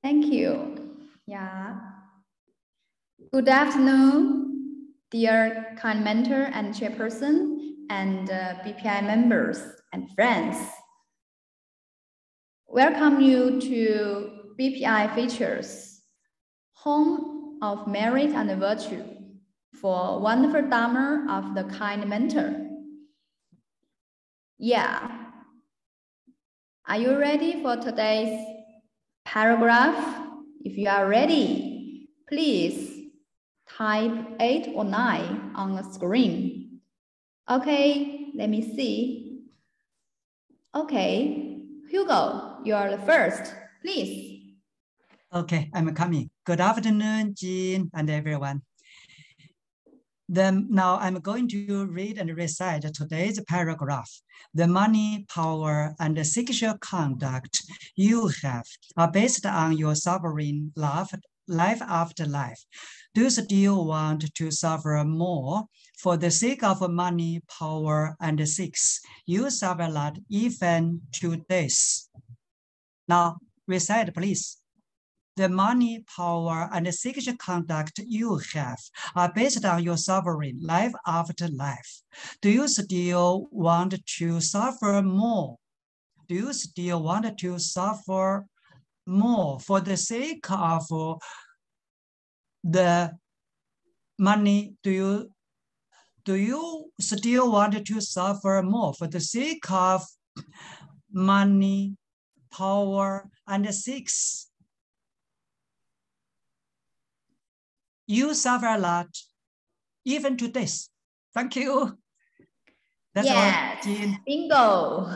Thank you. Yeah. Good afternoon, dear kind mentor and chairperson and BPI members and friends. Welcome you to BPI Features, home of merit and virtue for wonderful Dharma of the kind mentor. Yeah. Are you ready for today's paragraph? If you are ready, please type 8 or 9 on the screen. Okay, let me see. Okay, Hugo, you are the first, please. Okay, I'm coming. Good afternoon, Jean and everyone. Then now I'm going to read and recite today's paragraph. The money, power, and the sexual conduct you have are based on your sovereign love, life after life. Do you still want to suffer more for the sake of money, power, and sex? You suffer a lot even to death. Now recite, please. The money, power, and the sexual conduct you have are based on your sovereign life after life. Do you still want to suffer more? Do you still want to suffer more for the sake of the money? Do you still want to suffer more for the sake of money, power, and sex? You suffer a lot, even to this. Thank you. That's yes, all, Jean. Bingo.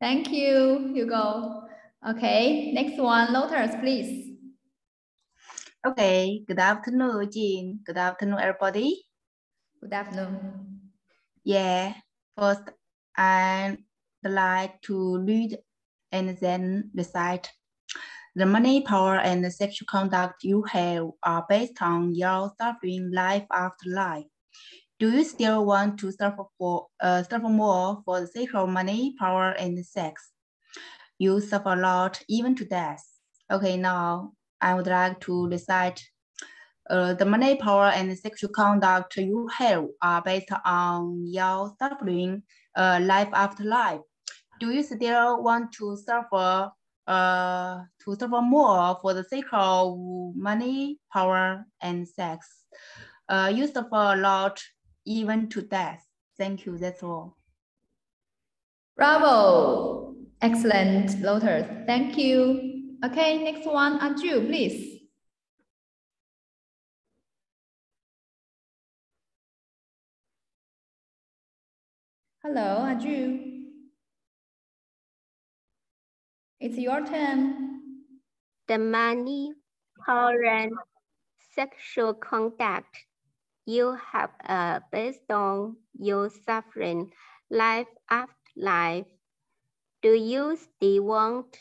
Thank you, Hugo. Okay, next one, Lotus, please. Okay, good afternoon, Jean. Good afternoon, everybody. Good afternoon. Yeah, first I'd like to read and then recite. The money, power, and the sexual conduct you have are based on your suffering life after life. Do you still want to suffer more for the sake of money, power, and sex? You suffer a lot, even to death. Okay, now I would like to recite. The money, power, and sexual conduct you have are based on your suffering life after life. Do you still want to suffer more for the sake of money, power, and sex? You suffer a lot, even to death. Thank you. That's all. Bravo. Excellent, Lotus. Thank you. Okay, next one, Anju, please. Hello, Anju. It's your turn. The money, power, and sexual conduct you have based on your suffering life after life. Do you still want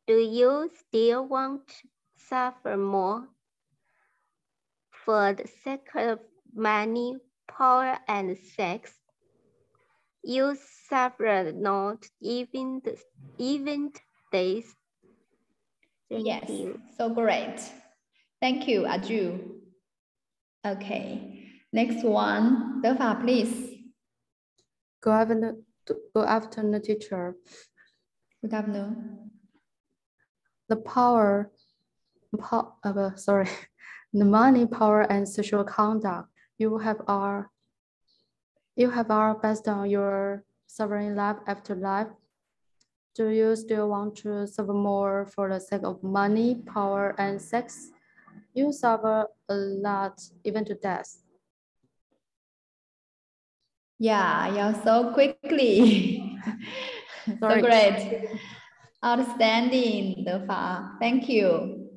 to suffer more for the sake of money, power, and sex? You suffer not even days. Yes, so great. Thank you, Aju. Okay, next one, Defa, please. Good afternoon, teacher. Good afternoon. The money, power, and sexual conduct you have are based on your sovereign life after life. Do you still want to suffer more for the sake of money, power, and sex? You suffer a lot, even to death. Yeah, you're so quickly. So great. Outstanding, Defa. Thank you.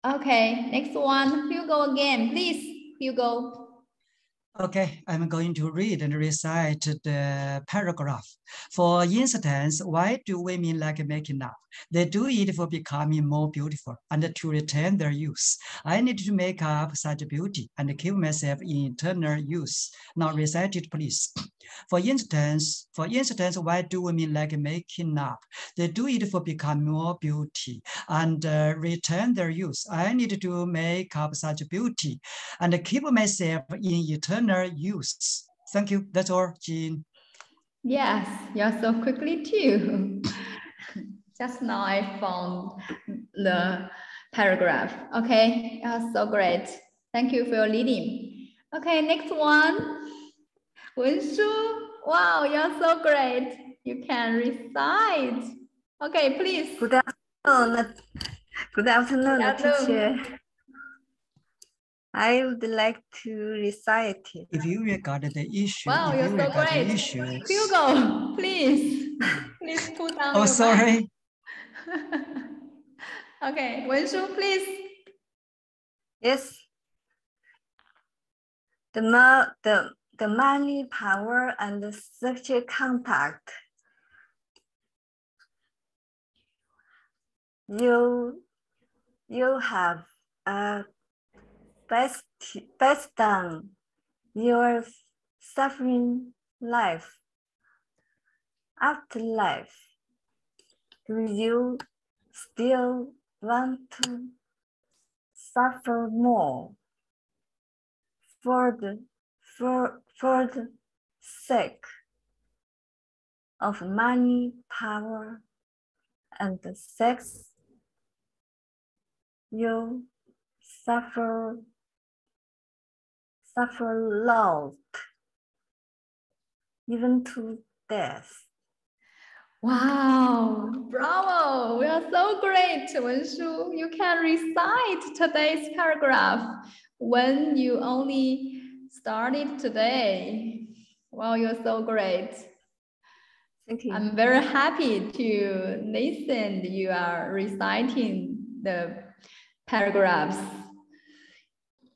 Okay, next one, Hugo again, please, Hugo. Okay, I'm going to read and recite the paragraph. For instance, why do women like making up? They do it for becoming more beautiful and to retain their youth. I need to make up such beauty and keep myself in eternal youth. Now recite it, please. For instance, why do women like making up? They do it for become more beauty and return their youth. I need to make up such beauty and keep myself in eternal youth. Thank you. That's all, Jean. Yes, you're so quickly too. Just now I found the paragraph. Okay, you're so great. Thank you for your leading. Okay, next one. Wenshu, wow, you're so great. You can recite. Okay, please. Good afternoon. Good afternoon, Good afternoon. teacher. I would like to recite it. If you regard the issue, Wow, you're so great. Hugo, please. Please put down Oh, your sorry. mic. Okay, Wenshu, please. Yes. The money, power, and the sexual contact. You have based on your suffering life. After life, do you still want to suffer more for the sake of money, power, and sex? You suffer loss, even to death. Wow, bravo. We are so great, Wenshu. You can recite today's paragraph when you only started today. Wow, you're so great. Thank you. I'm very happy to listen. You are reciting the paragraphs.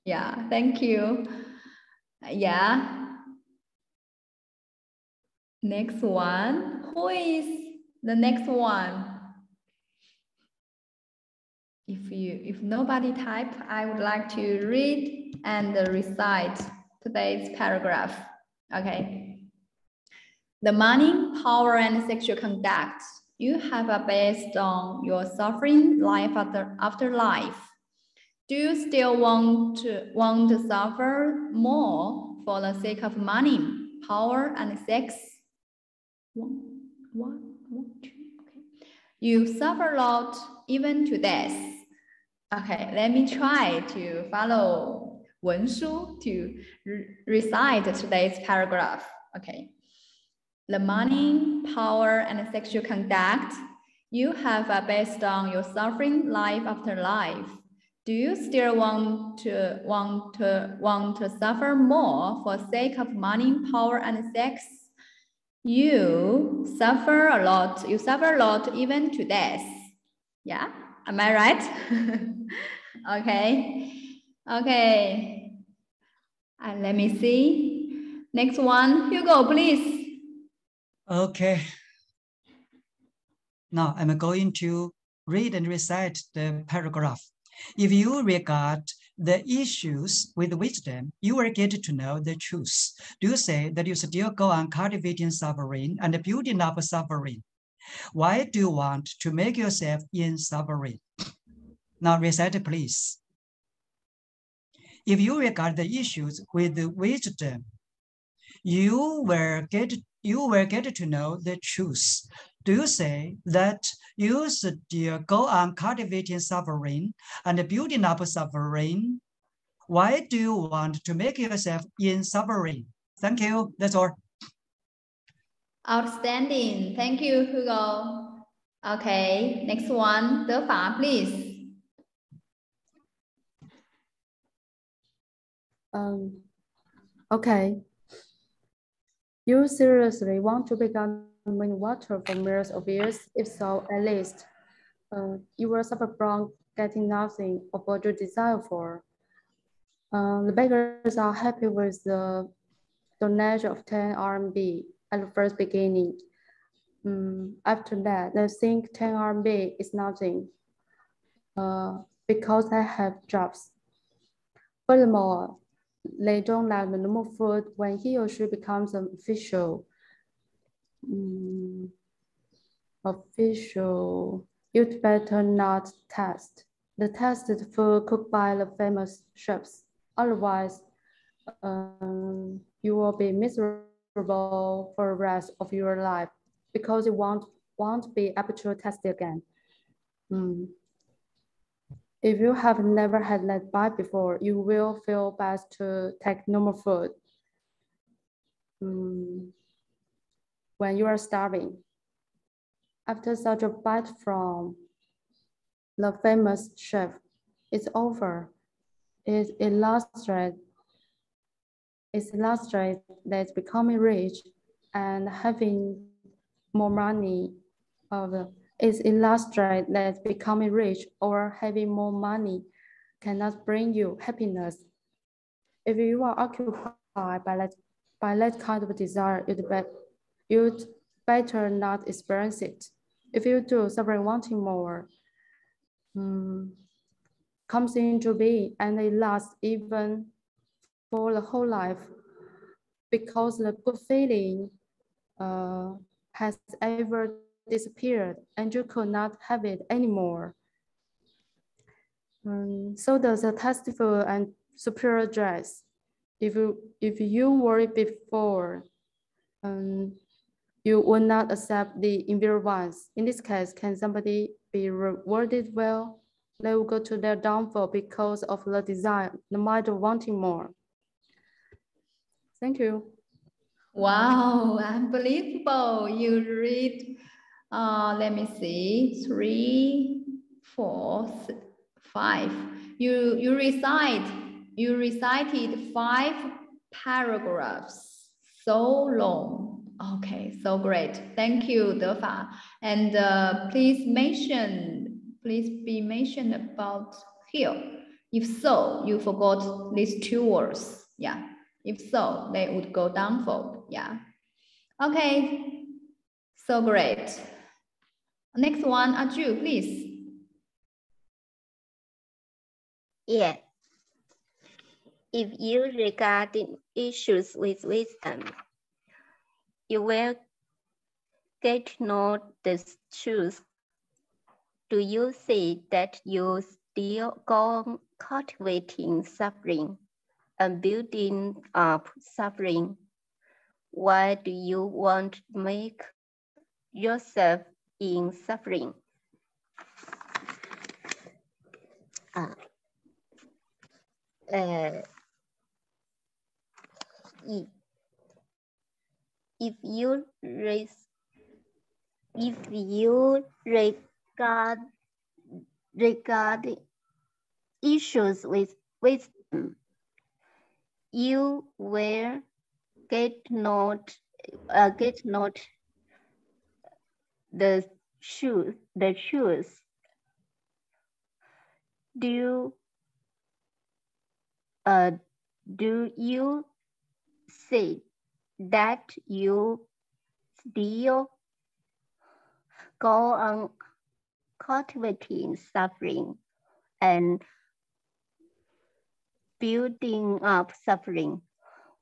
Yeah, thank you. Yeah. Next one. Who is the next one? If nobody type, I would like to read and recite today's paragraph. Okay. The money, power, and sexual conduct you have are based on your suffering life after life. Do you still want to suffer more for the sake of money, power, and sex? One, two, okay. You suffer a lot, even to death. Okay, let me try to follow Wenshu to recite today's paragraph. Okay. The money, power, and sexual conduct you have are based on your suffering life after life. Do you still want to suffer more for sake of money, power, and sex? You suffer a lot. You suffer a lot, even to death. Yeah, am I right? Okay, okay. Let me see. Next one, Hugo, please. Okay. Now I'm going to read and recite the paragraph. If you regard the issues with wisdom, you will get to know the truth. Do you say that you still go on cultivating suffering and building up suffering? Why do you want to make yourself in suffering? Now recite, please. If you regard the issues with wisdom, you will get to know the truth. Do you say that you still go on cultivating suffering and building up suffering? Why do you want to make yourself in suffering? Thank you. That's all. Outstanding. Thank you, Hugo. Okay, next one, Defa, please. Okay. You seriously want to become in water for millions of years? If so, at least you will suffer from getting nothing of what you desire for. The beggars are happy with the donation of 10 RMB at the first beginning. After that, they think 10 RMB is nothing because they have jobs. Furthermore, they don't like the normal food when he or she becomes an official. You'd better not test the tested food cooked by the famous chefs. Otherwise, you will be miserable for the rest of your life because you won't be able to test it again. If you have never had that bite before, you will feel best to take normal food when you are starving. After such a bite from the famous chef, it's over. It illustrates that becoming rich and having more money It illustrates that becoming rich or having more money cannot bring you happiness. If you are occupied by that kind of desire, you'd better not experience it. If you do, suffering wanting more comes into being, and it lasts even for the whole life, because the good feeling has ever disappeared and you could not have it anymore. So does a tasteful and superior dress. If you wore it before, you would not accept the inferior ones. In this case, can somebody be rewarded well? They will go to their downfall because of the desire, the mind of wanting more. Thank you. Wow, unbelievable. You read, let me see, 3, 4, 5. You recited 5 paragraphs. So long. Okay, so great. Thank you, Defa. And please be mentioned about here. If so, you forgot these 2 words. Yeah. If so, they would go downfold. Yeah. Okay. So great. Next one, Aju, please. Yeah. If you regard issues with wisdom, you will get to know the truth. Do you see that you still go on cultivating suffering and building up suffering? Why do you want to make yourself in suffering? If you regard issues with wisdom, you will get not the truth. Do you see that you still go on cultivating suffering and building up suffering?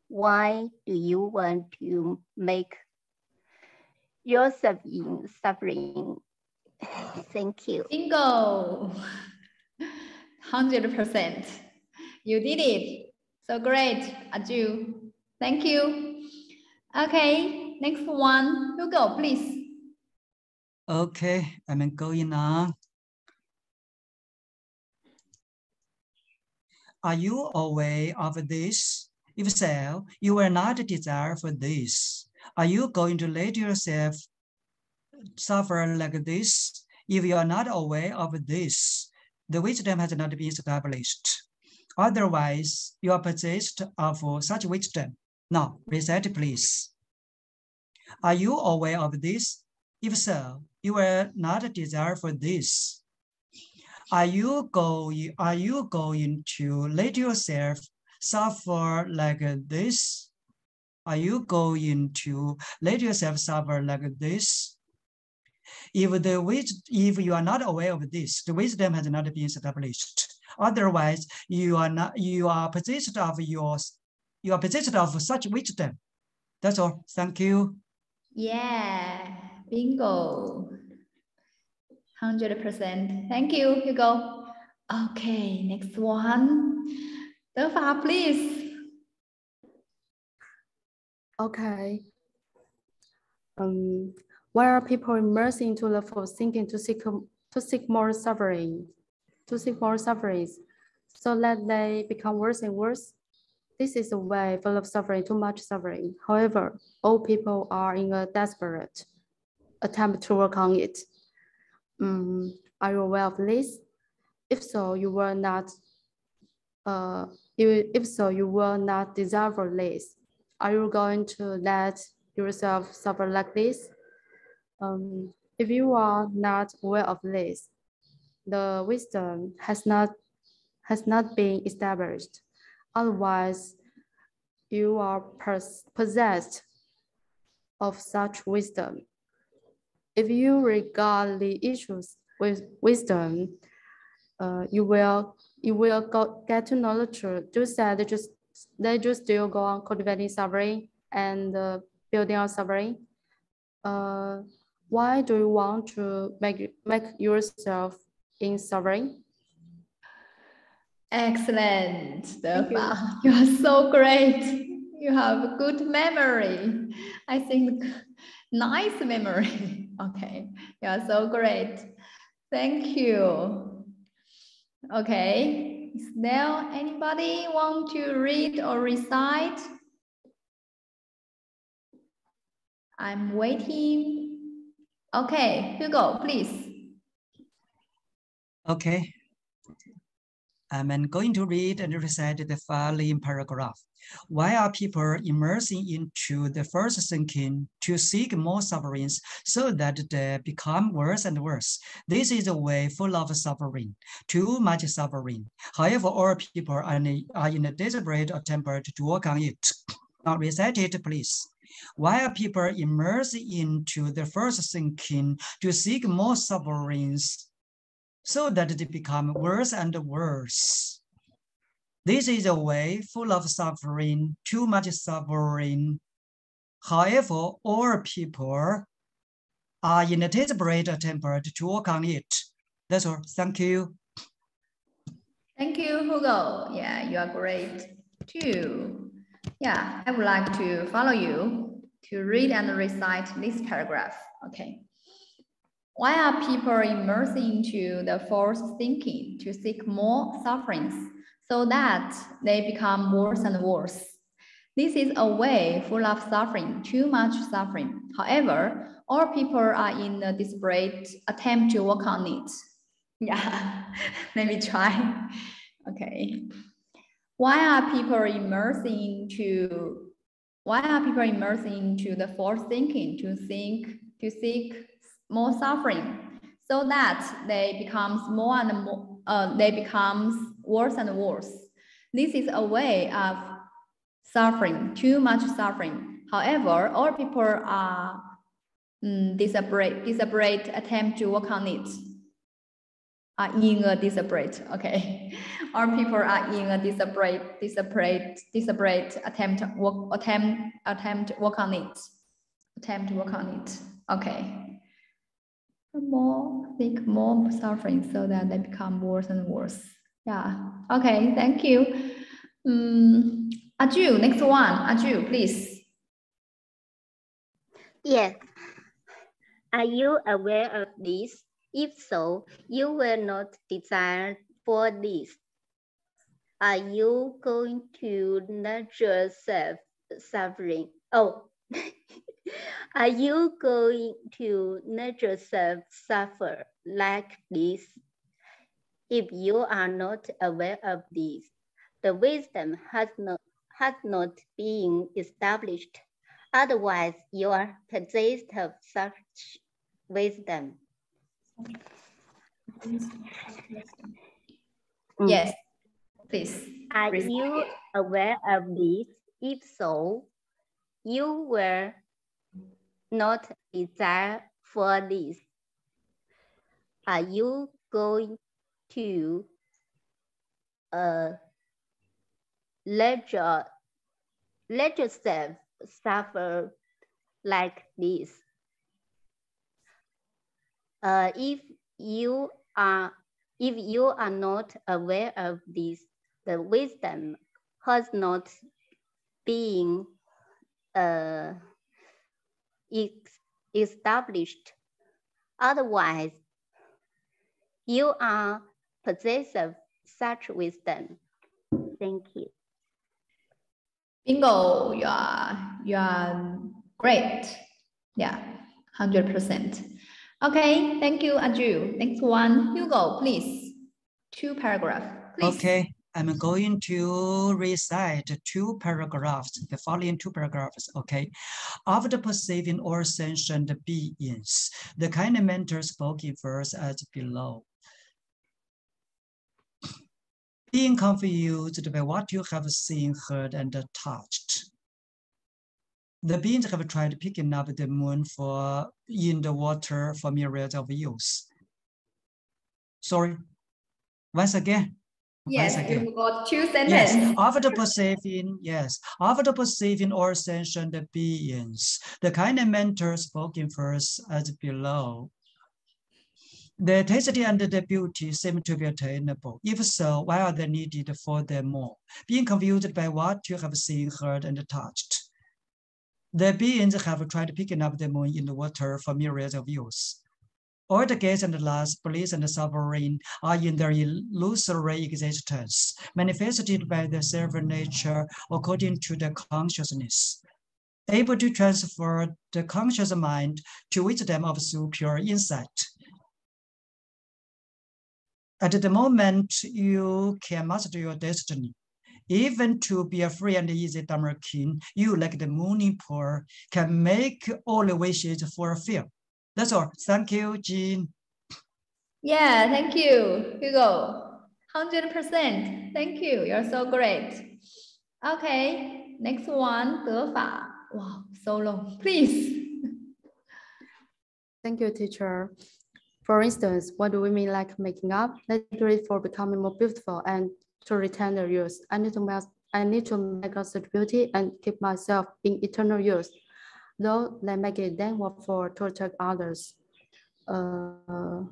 Why do you want to make yourself in suffering? Thank you. Bingo. 100%. You did it. So great, Aju. Thank you. Okay, next one. Hugo, please. Okay, I'm going on. Are you aware of this? If so, you will not desire for this. Are you going to let yourself suffer like this? If you are not aware of this, the wisdom has not been established. Otherwise, you are possessed of such wisdom. Now, recite, please. Are you aware of this? If so, you will not desire for this. Are you going to let yourself suffer like this? Are you going to let yourself suffer like this? If you are not aware of this, the wisdom has not been established. Otherwise, you are possessed of such wisdom. That's all. Thank you. Yeah, bingo. 100%. Thank you, Hugo. Okay, next one. Defa, please. Okay. Why are people immersed into the false thinking to seek more suffering, so that they become worse and worse? This is a way full of suffering, too much suffering. However, all people are in a desperate attempt to work on it. Are you aware of this? If so, you will not. If so, you will not desire for this. Are you going to let yourself suffer like this? If you are not aware of this, the wisdom has not been established. Otherwise, you are possessed of such wisdom. If you regard the issues with wisdom, you will get to know the truth. Just that they just still go on cultivating suffering and building on suffering. Why do you want to make yourself in suffering? Excellent, Defa. You are so great. You have a good memory. I think nice memory. Okay, you are so great. Thank you. Okay, is there anybody want to read or recite? I'm waiting. Okay, Hugo, please. Okay. I'm going to read and recite the following paragraph. Why are people immersing into the first thinking to seek more sufferings so that they become worse and worse? This is a way full of suffering, too much suffering. However, all people are in a desperate attempt to work on it. Now recite it, please. Why are people immersed into the first thinking to seek more sufferings so that they become worse and worse? This is a way full of suffering, too much suffering. However, all people are in a desperate attempt to work on it. That's all. Thank you. Thank you, Hugo. Yeah, you are great too. Yeah, I would like to follow you to read and recite this paragraph. Okay. Why are people immersed into the false thinking to seek more sufferings so that they become worse and worse? This is a way full of suffering, too much suffering. However, all people are in a desperate attempt to work on it. Yeah, let me try. Okay. Why are people immersed into the false thinking to seek more suffering so that they becomes worse and worse? This is a way of suffering, too much suffering. However, all people are desperate attempt to work on it. In a desperate, okay. All people are in a desperate attempt to work on it. Okay. Seek more suffering so that they become worse and worse. Yeah. Okay. Thank you. Aju, next one. Aju, please. Yes. Are you aware of this? If so, you will not desire for this. Are you going to nurture self-suffering? Oh, are you going to nurture self-suffer like this? If you are not aware of this, the wisdom has not been established. Otherwise, you are possessed of such wisdom. Yes, please. Are you aware of this? If so, you will not desire for this. Are you going to let yourself suffer like this. If you are not aware of this, the wisdom has not been established. Otherwise, you are possessive such wisdom. Thank you. Bingo, you are great. Yeah, 100%. Okay, thank you, Aju. Next one, Hugo, please. 2 paragraphs, please. Okay, I'm going to recite 2 paragraphs, the following 2 paragraphs, okay? After perceiving all sentient beings, the kind mentor spoke in verse as below. Being confused by what you have seen, heard, and touched. The beings have tried picking up the moon in the water for myriads of years. Sorry, once again. Yes, you've got 2 sentences. Yes, after perceiving all sentient beings, the kind mentor spoke in verse as below. The taste and the beauty seem to be attainable. If so, why are they needed for them more? Being confused by what you have seen, heard, and touched. The beings have tried picking up the moon in the water for myriads of years. All the gates and lust, bliss and suffering are in their illusory existence, manifested by the self-nature according to the consciousness, able to transfer the conscious mind to wisdom of superior insight. At the moment, you can master your destiny. Even to be a free and easy Dharma king, you, like the morning pearl, can make all the wishes fulfill. That's all. Thank you, Jean. Yeah, thank you, Hugo. 100%. Thank you. You're so great. Okay, next one, Defa. Wow, so long. Please. Thank you, teacher. For instance, what do we mean like making up? Let's read for becoming more beautiful and to retain their youth. I need to make us beauty and keep myself in eternal youth. Though they make it then work for to attract others. To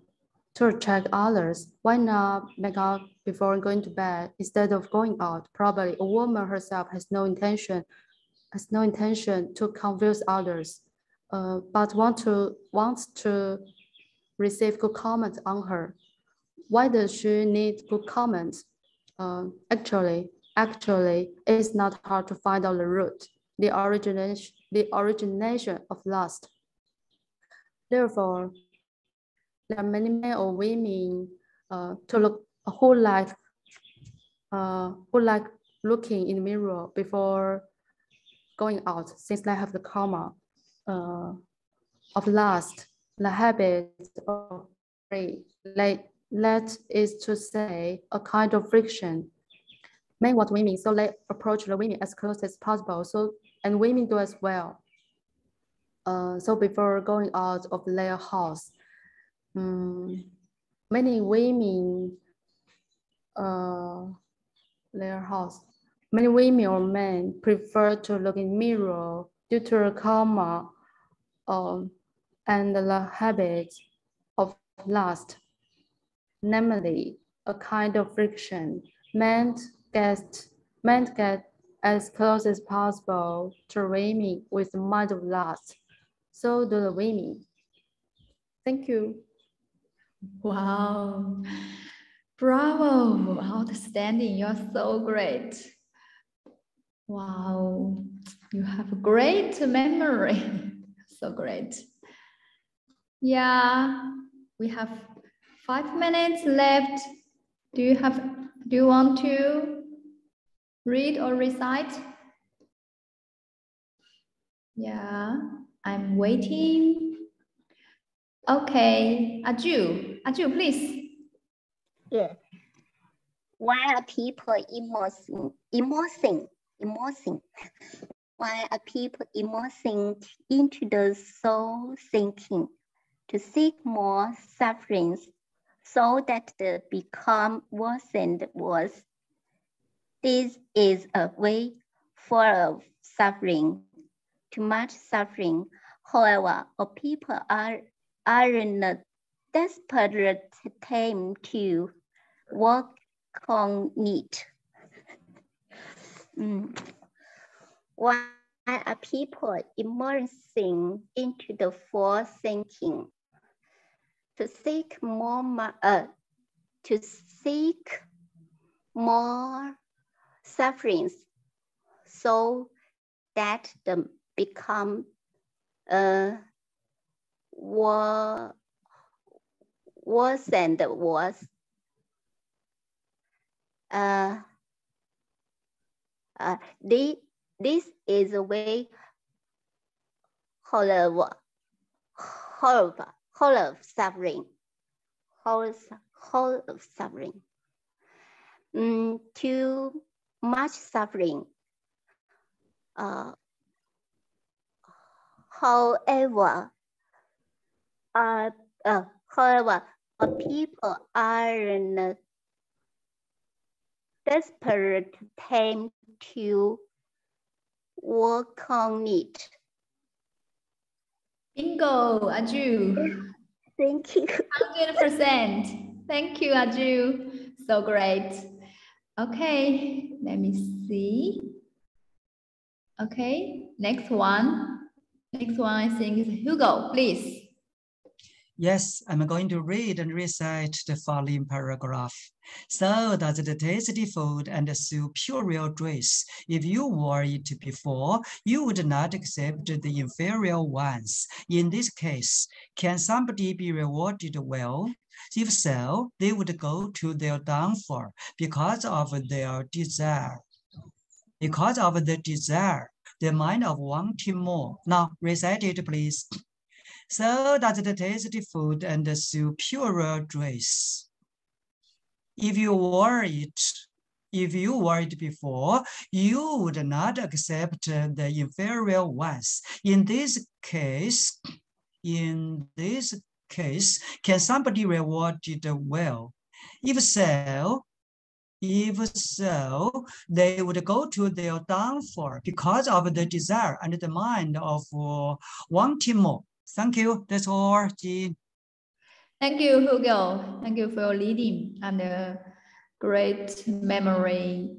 attract others, why not make up before going to bed instead of going out? Probably a woman herself has no intention to confuse others, but wants to receive good comments on her. Why does she need good comments? Actually, it's not hard to find out the root, the origination of lust. Therefore, there are many men or women who like looking in the mirror before going out, since they have the karma of lust, the habit of greed. That is to say, a kind of friction. Men want women, so they approach the women as close as possible. And women do as well. So before going out of their house, many women or men prefer to look in mirror due to the karma and the habit of lust, namely a kind of friction. Men get as close as possible to women with the mind of lust. So do the women. Thank you. Wow. Bravo. Outstanding. You're so great. Wow. You have a great memory. So great. Yeah, we have 5 minutes left. Do you want to read or recite? Yeah, I'm waiting. Okay, Aju, please. Yeah. Why are people Why are people immersing into the soul thinking to seek more sufferings so that they become worse and worse This is a way full of suffering, too much suffering. However, all people are in a desperate time to work on it. Why are people immersing into the false thinking to seek more sufferings, so that they become worse and worse. This is a way whole of suffering. Too much suffering. However, people are in a desperate time to work on it. Bingo, Aju. Thank you. 100%. Thank you, Aju. So great. Okay, let me see. Okay, next one. Next one, I think is Hugo, please. Yes, I'm going to read and recite the following paragraph. So does the tasty food and the superior dress. If you wore it before, you would not accept the inferior ones. In this case, can somebody be rewarded well? If so, they would go to their downfall because of their desire. Because of the desire, the mind of wanting more. Now, recite it, please. So does the tasty food and the superior dress. If you wore it before, you would not accept the inferior ones. In this case, can somebody reward it well? If so, they would go to their downfall because of the desire and the mind of wanting more. Thank you. That's all, Jean. Thank you, Hugo. Thank you for your leading and a great memory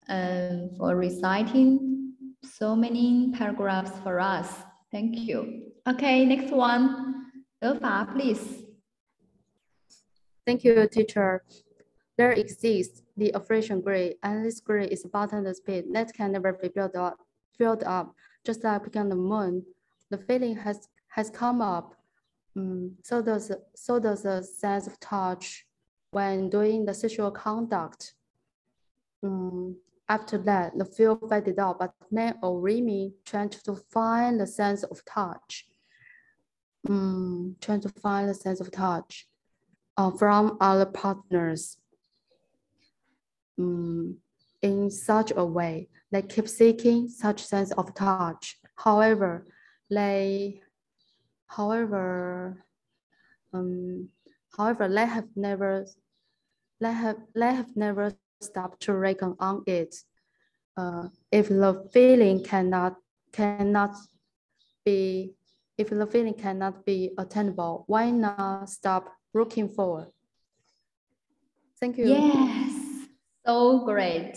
for reciting so many paragraphs for us. Thank you. Okay, next one. Fa, please. Thank you, teacher. There exists the affliction grade, and this grade is a bottom of speed that can never be filled up, just like on the moon. The feeling has come up. So does the sense of touch when doing the sexual conduct. After that, the feel faded out, but men or women trying to find the sense of touch. Trying to find the sense of touch from other partners. In such a way, they keep seeking such sense of touch. However, they have never stopped to reckon on it. If the feeling cannot be attainable, why not stop looking forward? Thank you. Yes, so great.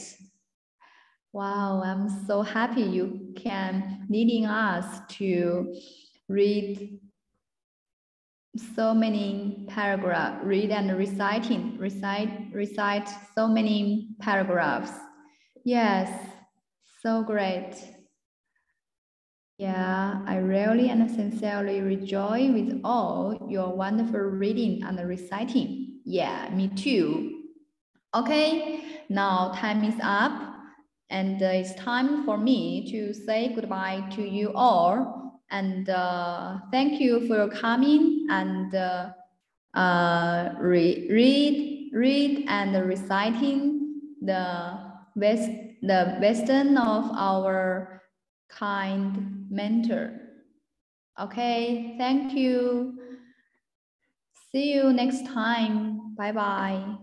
Wow, I'm so happy you can leading us to read so many paragraphs, read and recite so many paragraphs. Yes, so great. Yeah, I really and sincerely rejoice with all your wonderful reading and reciting. Yeah, me too. Okay, now time is up and it's time for me to say goodbye to you all. And thank you for your coming and read and reciting the wisdom of our kind mentor. Okay, thank you. See you next time. Bye-bye.